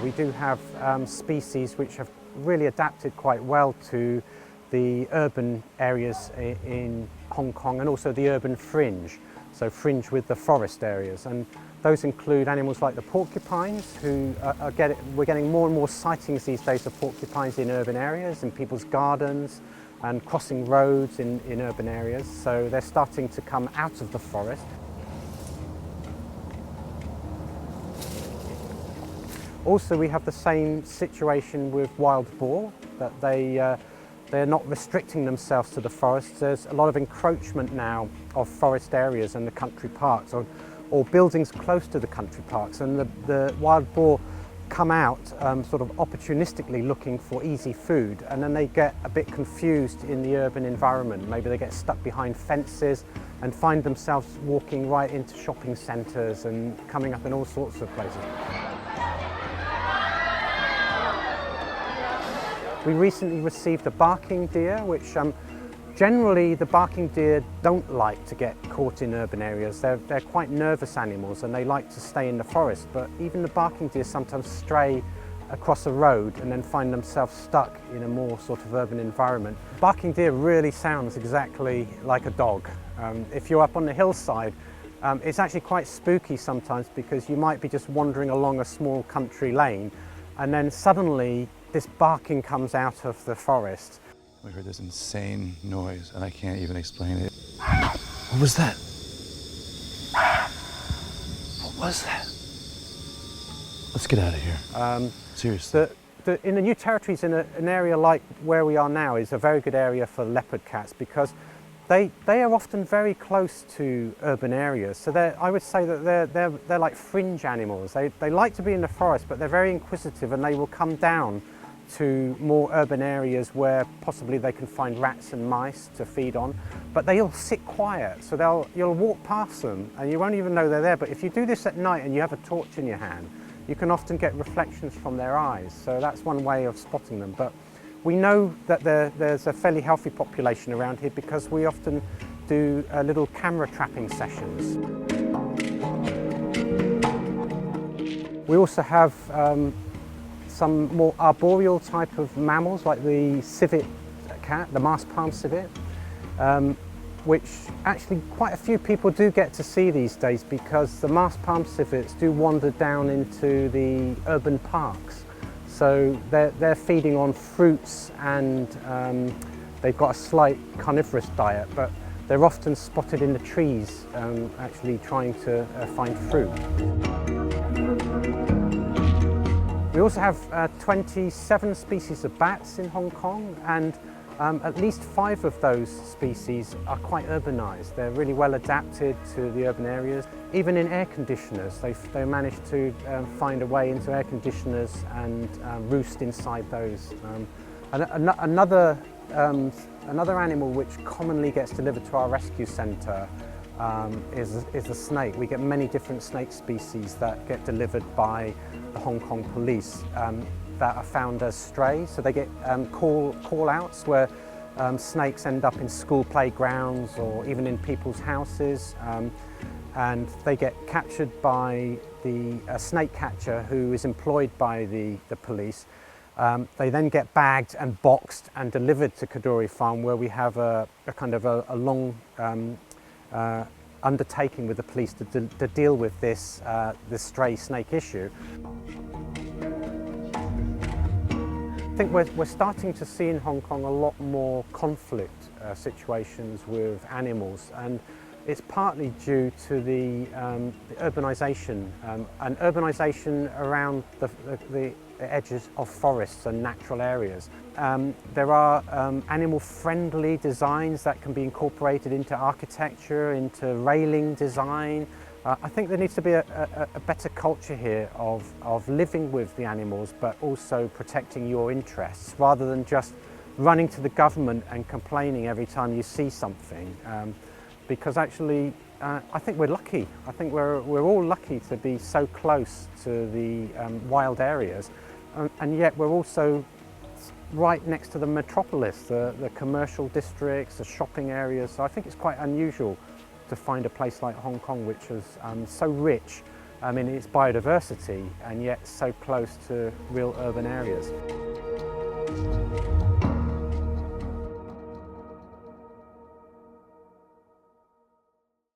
we do have species which have really adapted quite well to the urban areas in Hong Kong and also the urban fringe, so fringe with the forest areas. And those include animals like the porcupines, who we're getting more and more sightings these days of porcupines in urban areas, in people's gardens and crossing roads in urban areas. So they're starting to come out of the forest. Also, we have the same situation with wild boar, that they're not restricting themselves to the forests. There's a lot of encroachment now of forest areas and the country parks, or buildings close to the country parks, and the wild boar come out sort of opportunistically looking for easy food, and then they get a bit confused in the urban environment. Maybe they get stuck behind fences and find themselves walking right into shopping centres and coming up in all sorts of places. We recently received a barking deer, which generally the barking deer don't like to get caught in urban areas. They're quite nervous animals and they like to stay in the forest, but even the barking deer sometimes stray across a road and then find themselves stuck in a more sort of urban environment. Barking deer really sounds exactly like a dog. If you're up on the hillside, it's actually quite spooky sometimes, because you might be just wandering along a small country lane and then suddenly this barking comes out of the forest. We heard this insane noise and I can't even explain it. What was that? What was that? Let's get out of here. Seriously. In the New Territories, in an area like where we are now, is a very good area for leopard cats, because they are often very close to urban areas. So I would say that they're like fringe animals. They like to be in the forest, but they're very inquisitive, and they will come down to more urban areas where possibly they can find rats and mice to feed on, but they'll sit quiet, so you'll walk past them and you won't even know they're there. But if you do this at night and you have a torch in your hand, you can often get reflections from their eyes, so that's one way of spotting them. But we know that there's a fairly healthy population around here, because we often do little camera trapping sessions. We also have some more arboreal type of mammals, like the civet cat, the masked palm civet, which actually quite a few people do get to see these days, because the masked palm civets do wander down into the urban parks. So they're feeding on fruits, and they've got a slight carnivorous diet, but they're often spotted in the trees, actually trying to find fruit. We also have 27 species of bats in Hong Kong, and at least 5 of those species are quite urbanised. They're really well adapted to the urban areas. Even in air conditioners, they managed to find a way into air conditioners and roost inside those. Another animal which commonly gets delivered to our rescue centre is a snake. We get many different snake species that get delivered by the Hong Kong police that are found as stray. So they get call-outs where snakes end up in school playgrounds or even in people's houses, and they get captured by the snake catcher who is employed by the police. They then get bagged and boxed and delivered to Kadoorie Farm, where we have a kind of a long undertaking with the police to deal with this stray snake issue. I think we're starting to see in Hong Kong a lot more conflict situations with animals, and it's partly due to the urbanisation and urbanisation around the edges of forests and natural areas. There are animal-friendly designs that can be incorporated into architecture, into railing design. I think there needs to be a better culture here of living with the animals, but also protecting your interests, rather than just running to the government and complaining every time you see something. Because actually, I think we're lucky. I think we're all lucky to be so close to the wild areas, and yet we're also right next to the metropolis, the commercial districts, the shopping areas. So I think it's quite unusual to find a place like Hong Kong, which is so rich in its biodiversity and yet so close to real urban areas.